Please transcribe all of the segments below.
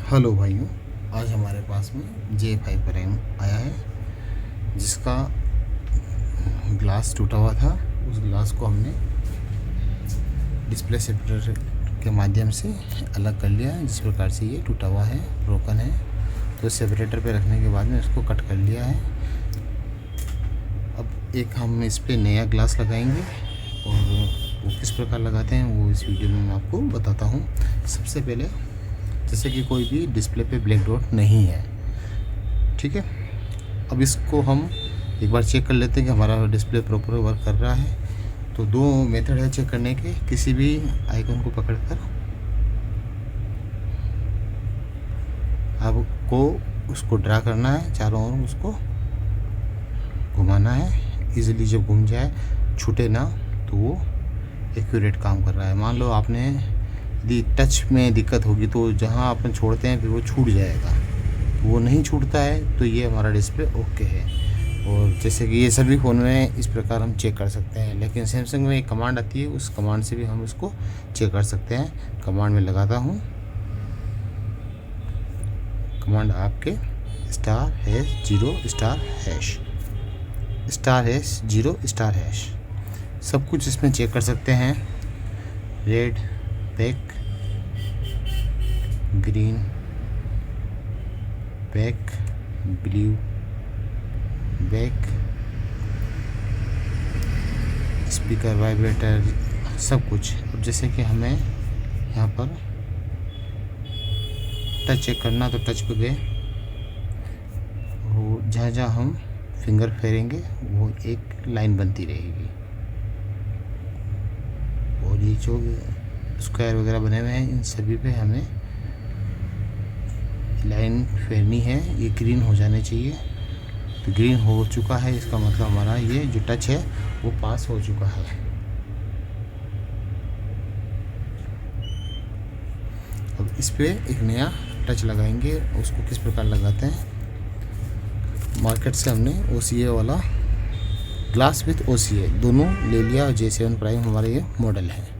Hello भाइयों, आज हमारे पास में J5 प्राइम आया है जिसका ग्लास टूटा हुआ था। उस ग्लास को हमने डिस्प्ले सेपरेटर के माध्यम से अलग कर लिया है। जिस प्रकार से ये टूटा हुआ है, ब्रोकन है, तो सेपरेटर पे रखने के बाद में इसको कट कर लिया है। अब एक हम इस पर नया ग्लास लगाएंगे और वो किस प्रकार लगाते हैं वो इस वीडियो में मैं आपको बताता हूँ। सबसे पहले जैसे कि कोई भी डिस्प्ले पे ब्लैक डॉट नहीं है, ठीक है। अब इसको हम एक बार चेक कर लेते हैं कि हमारा डिस्प्ले प्रॉपर वर्क कर रहा है। तो दो मेथड है चेक करने के। किसी भी आइकन को पकड़कर आपको उसको ड्रा करना है, चारों ओर उसको घुमाना है। इजीली जब घूम जाए, छूटे ना, तो वो एक्यूरेट काम कर रहा है। मान लो आपने यदि टच में दिक्कत होगी तो जहाँ अपन छोड़ते हैं फिर वो छूट जाएगा, तो वो नहीं छूटता है तो ये हमारा डिस्प्ले ओके है। और जैसे कि ये सभी फ़ोन में इस प्रकार हम चेक कर सकते हैं, लेकिन सैमसंग में एक कमांड आती है, उस कमांड से भी हम इसको चेक कर सकते हैं। कमांड में लगाता हूँ, कमांड आपके *#0*##, सब कुछ इसमें चेक कर सकते हैं। Red, back, green, back, blue, back, speaker, vibrator, सब कुछ। अब जैसे कि हमें यहाँ पर टच चेक करना, तो टच पे गए, वो जहाँ जहाँ हम फिंगर फेरेंगे वो एक लाइन बनती रहेगी। और ये जो स्क्वायर वगैरह बने हुए हैं इन सभी पे हमें लाइन फेरनी है। ये ग्रीन हो जाने चाहिए, तो ग्रीन हो चुका है, इसका मतलब हमारा ये जो टच है वो पास हो चुका है। अब इस पे एक नया टच लगाएंगे। उसको किस प्रकार लगाते हैं, मार्केट से हमने OCA वाला ग्लास विथ OCA दोनों ले लिया और J7 प्राइम हमारा ये मॉडल है।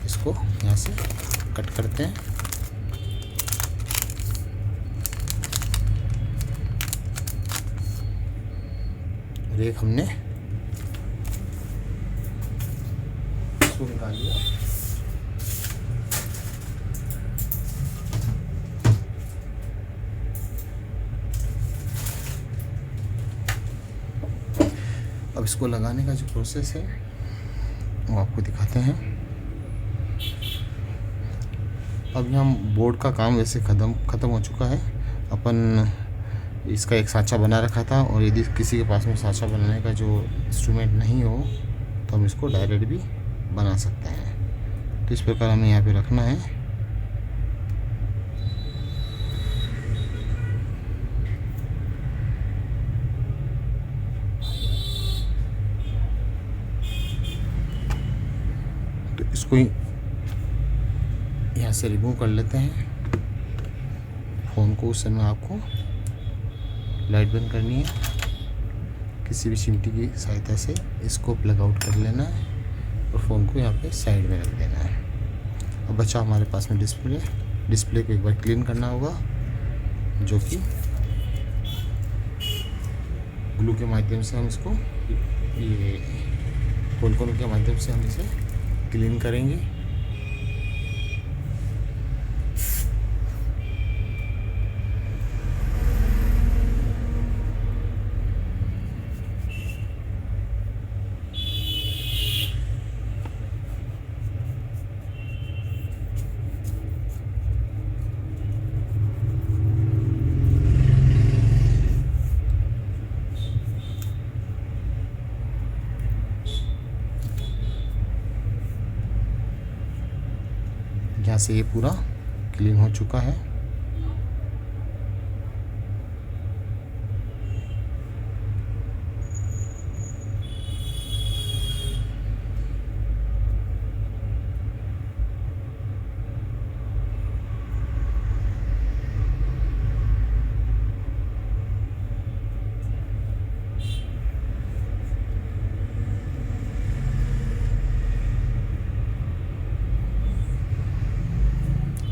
इसको यहाँ से कट करते हैं। और एक हमने इसको निकाल लिया। अब इसको लगाने का जो प्रोसेस है वो आपको दिखाते हैं। अब यहाँ बोर्ड का काम वैसे ख़त्म हो चुका है। अपन इसका एक साँचा बना रखा था, और यदि किसी के पास में साँचा बनाने का जो इंस्ट्रूमेंट नहीं हो तो हम इसको डायरेक्ट भी बना सकते हैं। तो इस प्रकार हमें यहाँ पे रखना है। तो इसको यहाँ से रिमूव कर लेते हैं। फ़ोन को उस समय आपको लाइट बंद करनी है, किसी भी चिमटी की सहायता से इसको प्लग आउट कर लेना है और फ़ोन को यहाँ पे साइड में रख देना है। अब बचा हमारे पास में डिस्प्ले को एक बार क्लीन करना होगा, जो कि ग्लू के माध्यम से हम इसको, ये कोलकोन के माध्यम से हम इसे क्लीन करेंगे। यहाँ से ये पूरा क्लीन हो चुका है।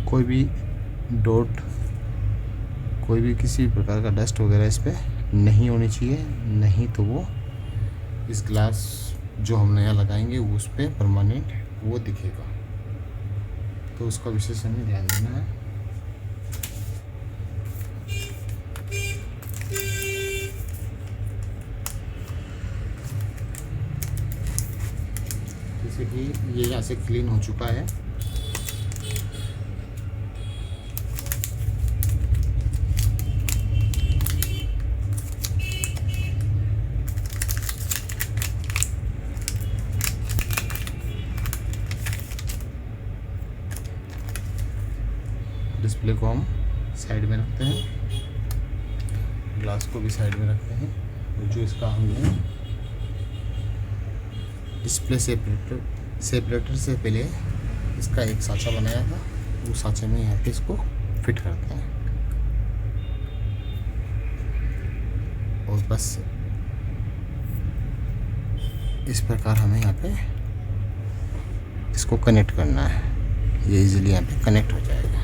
कोई भी डॉट, कोई भी किसी प्रकार का डस्ट वगैरह इस पर नहीं होनी चाहिए, नहीं तो वो इस ग्लास जो हम नया लगाएंगे वो उस पर परमानेंट वो दिखेगा। तो उसका विशेष हमें ध्यान देना है। जैसे कि ये यहाँ से क्लीन हो चुका है। डिस्प्ले को हम साइड में रखते हैं, ग्लास को भी साइड में रखते हैं। और जो इसका हमने डिस्प्ले सेपरेटर से पहले इसका एक साँचा बनाया था, वो साँचे में यहाँ पे इसको फिट करते हैं। और बस इस प्रकार हमें यहाँ पे इसको कनेक्ट करना है। ये इजीली यहाँ पे कनेक्ट हो जाएगा।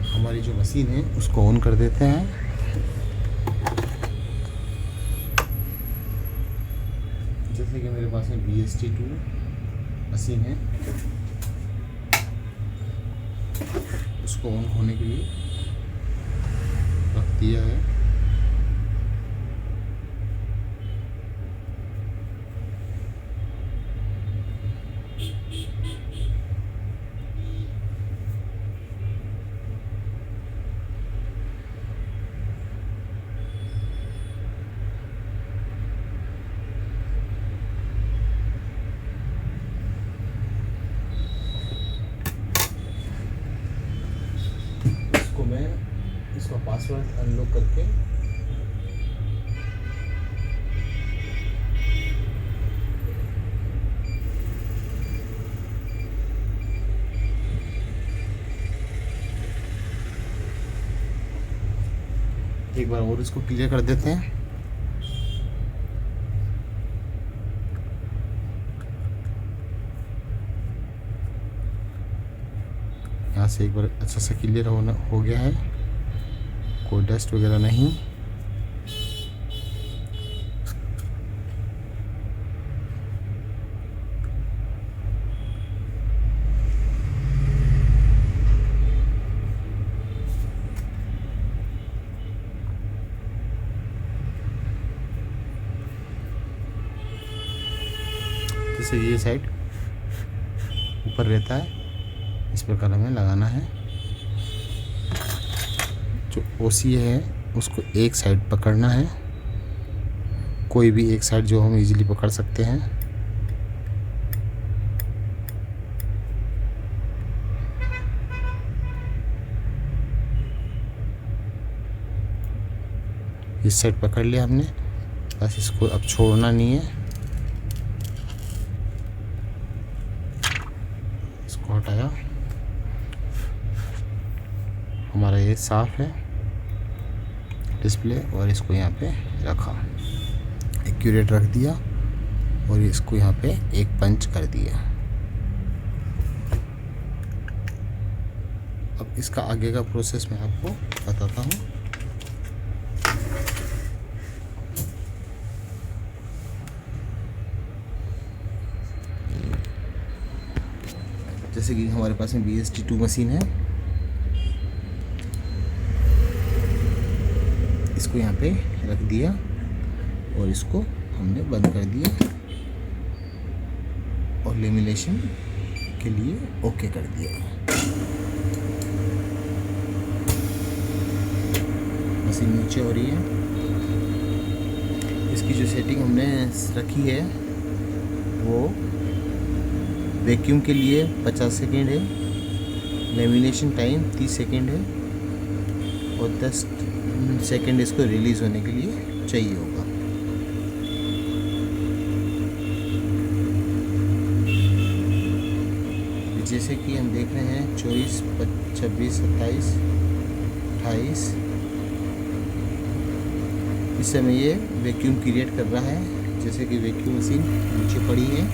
हमारी जो मशीन है उसको ऑन कर देते हैं। जैसे कि मेरे पास में VST2 मशीन है, उसको ऑन होने के लिए रख दिया है। मैं इसका पासवर्ड अनलॉक करके एक बार और इसको क्लियर कर देते हैं। यहाँ से एक बार अच्छा सा क्लियर हो गया है, कोई डस्ट वगैरह नहीं। जैसे ये साइड ऊपर रहता है, इस प्रकार हमें लगाना है। जो OC है उसको एक साइड पकड़ना है, कोई भी एक साइड जो हम इजीली पकड़ सकते हैं। इस साइड पकड़ लिया हमने, बस इसको अब छोड़ना नहीं है। इसको हटाया, हमारा ये साफ है डिस्प्ले। और इसको यहाँ पे रखा, एक्यूरेट रख दिया और इसको यहाँ पे एक पंच कर दिया। अब इसका आगे का प्रोसेस मैं आपको बताता हूँ। जैसे कि हमारे पास में VST2 मशीन है, इसको यहाँ पे रख दिया और इसको हमने बंद कर दिया और लेमिनेशन के लिए ओके कर दिया। मशीन नीचे हो रही है। इसकी जो सेटिंग हमने रखी है वो वैक्यूम के लिए 50 सेकेंड है, लेमिनेशन टाइम 30 सेकेंड है और 10 सेकेंड इसको रिलीज़ होने के लिए चाहिए होगा। जैसे कि हम देख रहे हैं 24, 26, 27, 28। इस समय ये वैक्यूम क्रिएट कर रहा है, जैसे कि वैक्यूम मशीन नीचे पड़ी है।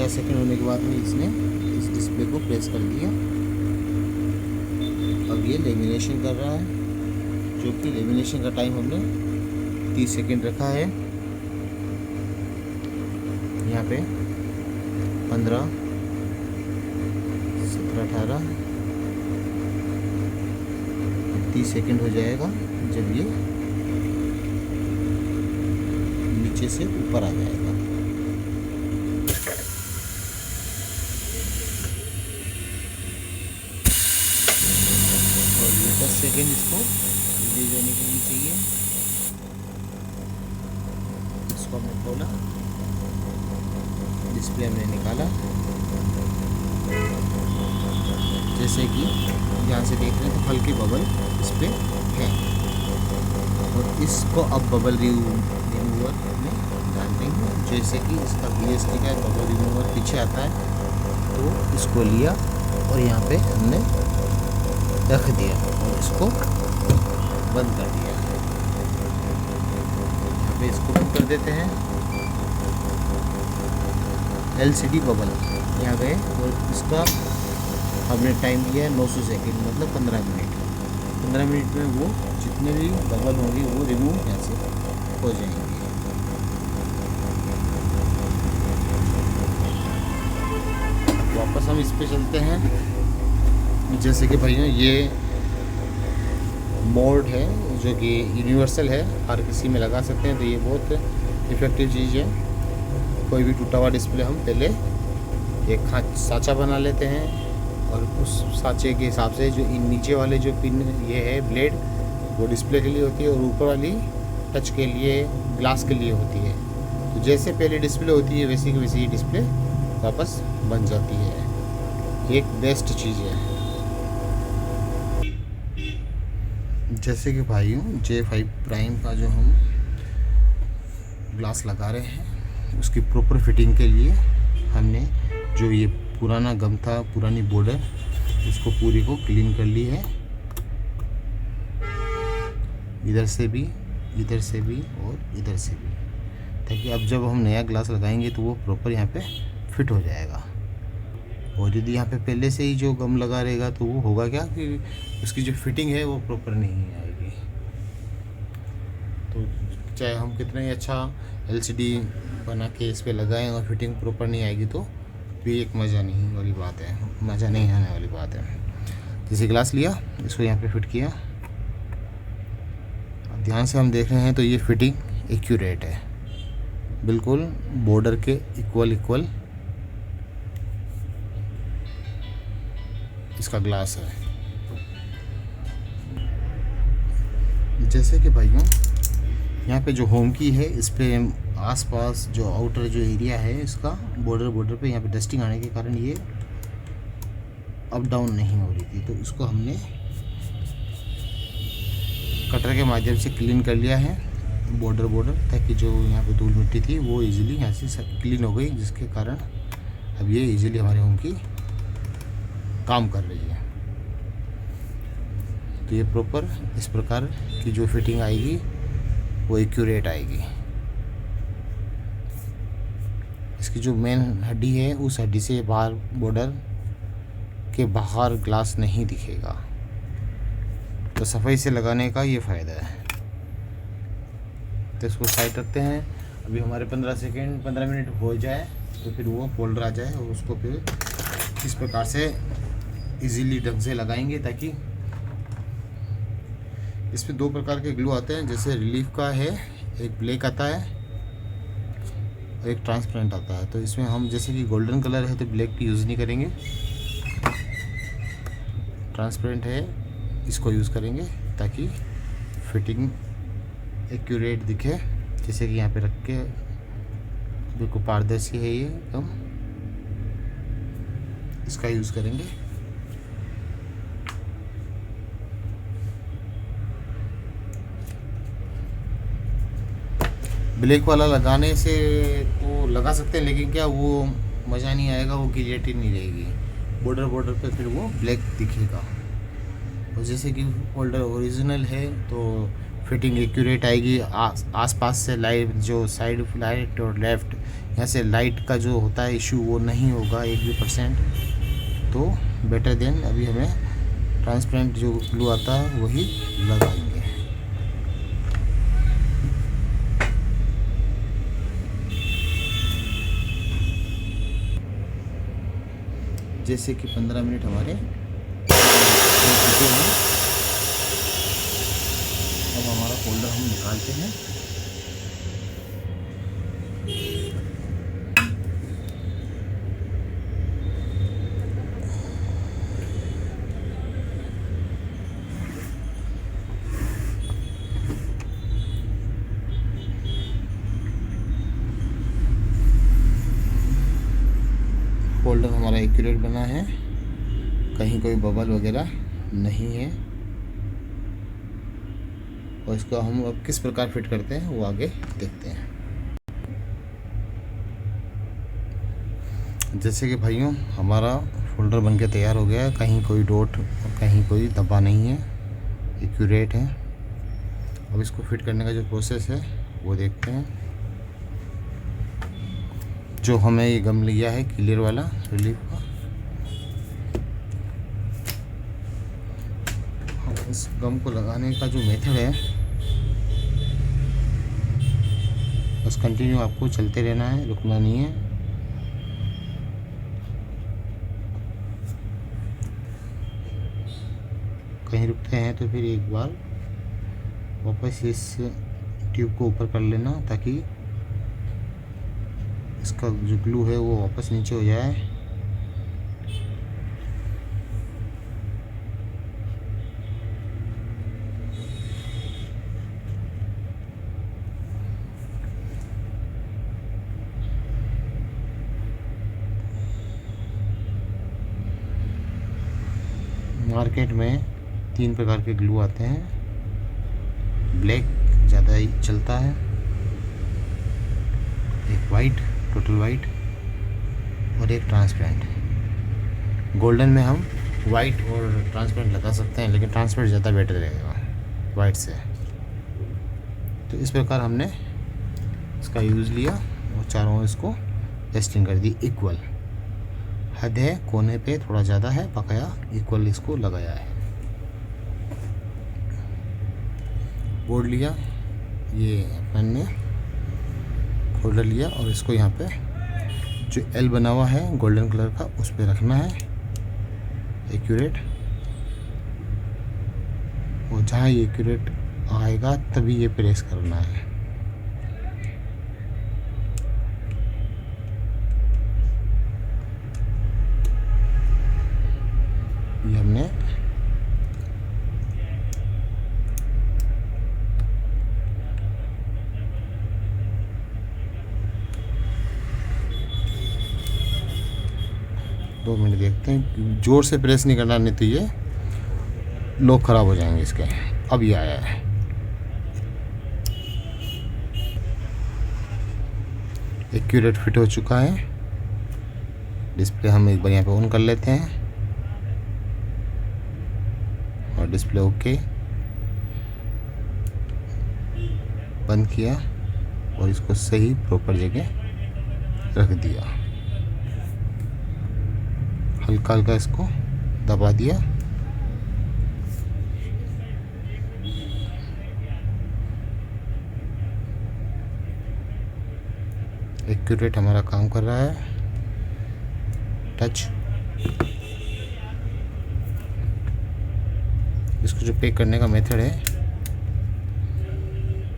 सेकंड होने के बाद में इसने इस डिस्प्ले को प्रेस कर दिया। अब ये लेमिनेशन कर रहा है, जो कि लेमिनेशन का टाइम हमने 30 सेकंड रखा है। यहाँ पे 15, 17, 18, 30 सेकंड हो जाएगा जब ये नीचे से ऊपर आ जाएगा। और ये 10 सेकेंड इसको रिलीज होने के लिए चाहिए। इसको हमने खोला, डिस्प्ले हमने निकाला। जैसे कि यहाँ से देख रहे हैं तो हल्के बबल इस पर है। और इसको अब बबल रिमूवर में डाल देंगे। जैसे कि इसका BST का बबल रिमूवर पीछे आता है, तो इसको लिया और यहाँ पे हमने रख दिया और इसको बंद कर दिया। यहाँ पे इसको बंद कर देते हैं। LCD बबल यहाँ गए और इसका हमने टाइम दिया है 900 सेकेंड, मतलब 15 मिनट। 15 मिनट में वो जितने भी बबल होंगे वो रिमूव यहाँ से हो जाएंगे। वापस हम इस पे चलते हैं। जैसे कि भाइयों ये मोड है जो कि यूनिवर्सल है, हर किसी में लगा सकते हैं, तो ये बहुत इफ़ेक्टिव चीज़ है। कोई भी टूटा हुआ डिस्प्ले हम पहले एक साँचा बना लेते हैं और उस साँचे के हिसाब से जो नीचे वाले जो पिन ये है ब्लेड, वो डिस्प्ले के लिए होती है और ऊपर वाली टच के लिए, ग्लास के लिए होती है। तो जैसे पहले डिस्प्ले होती है वैसी की वैसी डिस्प्ले वापस बन जाती है। एक बेस्ट चीज़ है। जैसे कि भाइयों J5 प्राइम का जो हम ग्लास लगा रहे हैं, उसकी प्रॉपर फिटिंग के लिए हमने जो ये पुराना गम था, पुरानी बॉर्डर, उसको पूरी को क्लीन कर ली है। इधर से भी, इधर से भी और इधर से भी, ताकि अब जब हम नया ग्लास लगाएंगे तो वो प्रॉपर यहाँ पे फिट हो जाएगा। और यदि यहाँ पे पहले से ही जो गम लगा रहेगा तो वो होगा क्या कि उसकी जो फिटिंग है वो प्रॉपर नहीं आएगी। तो चाहे हम कितना ही अच्छा LCD बना के इस पे लगाएं और फिटिंग प्रॉपर नहीं आएगी तो भी एक मज़ा नहीं वाली बात है, मज़ा नहीं आने वाली बात है। जैसे ग्लास लिया, इसको यहाँ पे फिट किया। ध्यान से हम देख रहे हैं तो ये फिटिंग एक्यूरेट है, बिल्कुल बॉर्डर के इक्वल इसका ग्लास है। जैसे कि भाइयों यहाँ पे जो होम की है, इस पे आसपास जो आउटर जो एरिया है इसका बॉर्डर पे यहाँ पे डस्टिंग आने के कारण ये अप डाउन नहीं हो रही थी, तो इसको हमने कटर के माध्यम से क्लीन कर लिया है बॉर्डर, ताकि जो यहाँ पे धूल मिट्टी थी वो इजीली यहाँ से क्लीन हो गई, जिसके कारण अब ये इजीली हमारे होम की काम कर रही है। तो ये प्रॉपर इस प्रकार की जो फिटिंग आएगी वो एक्यूरेट आएगी। इसकी जो मेन हड्डी है उस हड्डी से बाहर बॉर्डर के बाहर ग्लास नहीं दिखेगा, तो सफाई से लगाने का ये फ़ायदा है। तो इसको साइड रखते हैं। अभी हमारे 15 मिनट हो जाए तो फिर वो फोल्डर आ जाए और उसको फिर इस प्रकार से इजीली ढंग से लगाएंगे, ताकि इसमें 2 प्रकार के ग्लू आते हैं। जैसे रिलीफ का है, एक ब्लैक आता है और एक ट्रांसपेरेंट आता है। तो इसमें हम जैसे कि गोल्डन कलर है तो ब्लैक की यूज़ नहीं करेंगे, ट्रांसपेरेंट है इसको यूज़ करेंगे ताकि फिटिंग एक्यूरेट दिखे। जैसे कि यहाँ पे रख के बिल्कुल पारदर्शी है ये, हम इसका यूज़ करेंगे। ब्लैक वाला लगाने से तो लगा सकते हैं, लेकिन क्या वो मज़ा नहीं आएगा, वो क्लियरिटी नहीं रहेगी। बॉर्डर पे फिर वो ब्लैक दिखेगा। और जैसे कि फोल्डर ओरिजिनल है तो फिटिंग एक्यूरेट आएगी। आसपास से लाइट, जो साइड लाइट और लेफ़्ट यहाँ से लाइट का जो होता है इशू, वो नहीं होगा 1% भी। तो बेटर देन अभी हमें ट्रांसपेरेंट जो ग्लू आता है वही लगाएंगे। जैसे कि 15 मिनट हमारे हो चुके हैं। अब हमारा फोल्डर हम निकालते हैं। फोल्डर हमारा एक्यूरेट बना है, कहीं कोई बबल वगैरह नहीं है। और इसको हम अब किस प्रकार फिट करते हैं वो आगे देखते हैं। जैसे कि भाइयों हमारा फोल्डर बनके तैयार हो गया है, कहीं कोई डॉट और कहीं कोई धब्बा नहीं है, एक्यूरेट है। अब इसको फिट करने का जो प्रोसेस है वो देखते हैं। जो हमें ये गम लिया है क्लियर वाला रिलीफ का, इस गम को लगाने का जो मेथड है बस कंटिन्यू आपको चलते रहना है, रुकना नहीं है। कहीं रुकते हैं तो फिर एक बार वापस इस ट्यूब को ऊपर कर लेना, ताकि इसका जो ग्लू है वो वापस नीचे हो जाए। मार्केट में 3 प्रकार के ग्लू आते हैं। ब्लैक ज़्यादा ही चलता है, एक वाइट, टोटल वाइट, और एक ट्रांसपेरेंट। गोल्डन में हम वाइट और ट्रांसपेरेंट लगा सकते हैं, लेकिन ट्रांसपेरेंट ज़्यादा बेटर रहेगा वाइट से। तो इस प्रकार हमने इसका यूज़ लिया और चारों इसको टेस्टिंग कर दी इक्वल। हद है कोने पे थोड़ा ज़्यादा है, बकाया इक्वल इसको लगाया है। बोर्ड लिया, ये अपन ने फोल्डर लिया और इसको यहाँ पे जो एल बना हुआ है गोल्डन कलर का उस पर रखना है एक्यूरेट। और जहाँ ये एक्यूरेट आएगा तभी ये प्रेस करना है। ये हमने दो मिनट देखते हैं, ज़ोर से प्रेस नहीं करना, नहीं तो ये लॉक ख़राब हो जाएंगे इसके। अब ये आया है। एक्यूरेट फिट हो चुका है। डिस्प्ले हम एक बार यहाँ पे ऑन कर लेते हैं और डिस्प्ले ओके बंद किया और इसको सही प्रॉपर जगह रख दिया। हल्का हल्का इसको दबा दिया। एक्यूरेट हमारा काम कर रहा है। टच, इसको जो पैक करने का मेथड है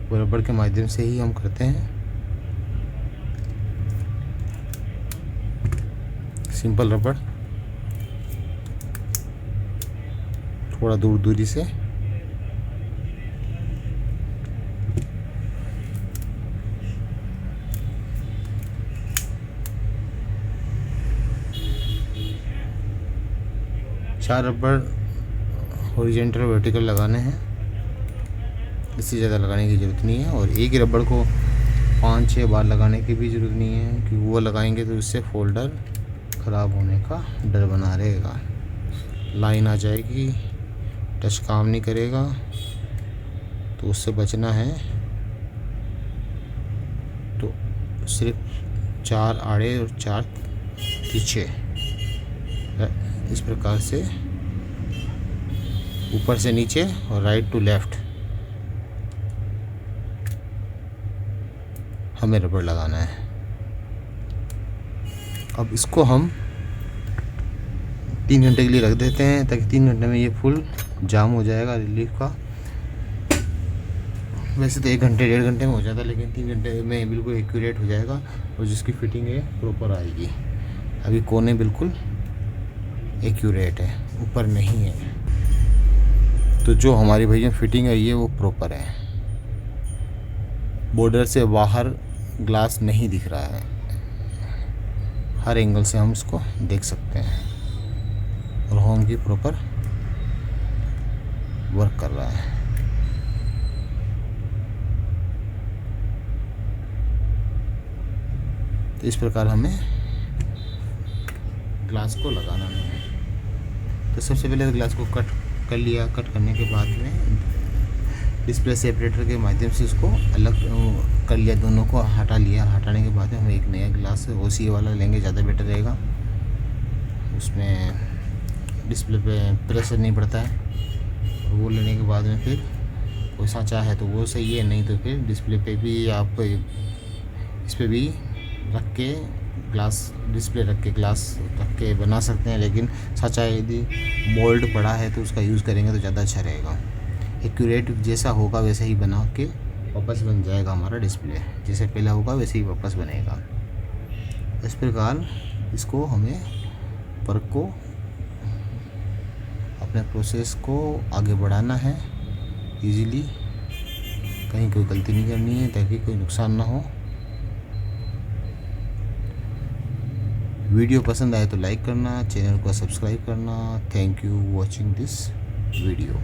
वो रबड़ के माध्यम से ही हम करते हैं। सिंपल रबड़, थोड़ा दूरी से चार रबड़ हॉरिजॉन्टल वर्टिकल लगाने हैं, इससे ज़्यादा लगाने की ज़रूरत नहीं है। और एक ही रबड़ को 5-6 बार लगाने की भी ज़रूरत नहीं है, क्योंकि वो लगाएंगे तो इससे फ़ोल्डर ख़राब होने का डर बना रहेगा। लाइन आ जाएगी, टच काम नहीं करेगा, तो उससे बचना है। तो सिर्फ 4 आड़े और 4 तिरछे इस प्रकार से ऊपर से नीचे और राइट टू लेफ़्ट हमें रबड़ लगाना है। अब इसको हम 3 घंटे के लिए रख देते हैं, ताकि 3 घंटे में ये फुल जाम हो जाएगा रिलीफ का। वैसे तो 1 घंटे 1.5 घंटे में हो जाता है, लेकिन 3 घंटे में बिल्कुल एक्यूरेट हो जाएगा और जिसकी फिटिंग है प्रॉपर आएगी। अभी कोने बिल्कुल एक्यूरेट है, ऊपर नहीं है, तो जो हमारी भैया फिटिंग है ये वो प्रॉपर है। बॉर्डर से बाहर ग्लास नहीं दिख रहा है, हर एंगल से हम इसको देख सकते हैं और होम की प्रॉपर वर्क कर रहा है। तो इस प्रकार हमें ग्लास को लगाना है। तो सबसे पहले ग्लास को कट कर लिया। कट करने के बाद में डिस्प्ले सेपरेटर के माध्यम से इसको अलग कर लिया, दोनों को हटा लिया। हटाने के बाद में हम एक नया ग्लास OCA वाला लेंगे, ज़्यादा बेटर रहेगा। उसमें डिस्प्ले पे प्रेशर नहीं पड़ता है। वो लेने के बाद में फिर कोई सांचा है तो वो सही है, नहीं तो फिर डिस्प्ले पे भी आप इस पर भी रख के ग्लास, डिस्प्ले रख के ग्लास रख के बना सकते हैं। लेकिन सांचा यदि मोल्ड पड़ा है तो उसका यूज़ करेंगे तो ज़्यादा अच्छा रहेगा। एक्यूरेट जैसा होगा वैसे ही बना के वापस बन जाएगा हमारा डिस्प्ले, जैसे पहला होगा वैसे ही वापस बनेगा। इस प्रकार इसको हमें वर्क को, अपने प्रोसेस को आगे बढ़ाना है इजीली, कहीं कोई गलती नहीं करनी है ताकि कोई नुकसान ना हो। वीडियो पसंद आए तो लाइक करना, चैनल को सब्सक्राइब करना। Thank you watching this video.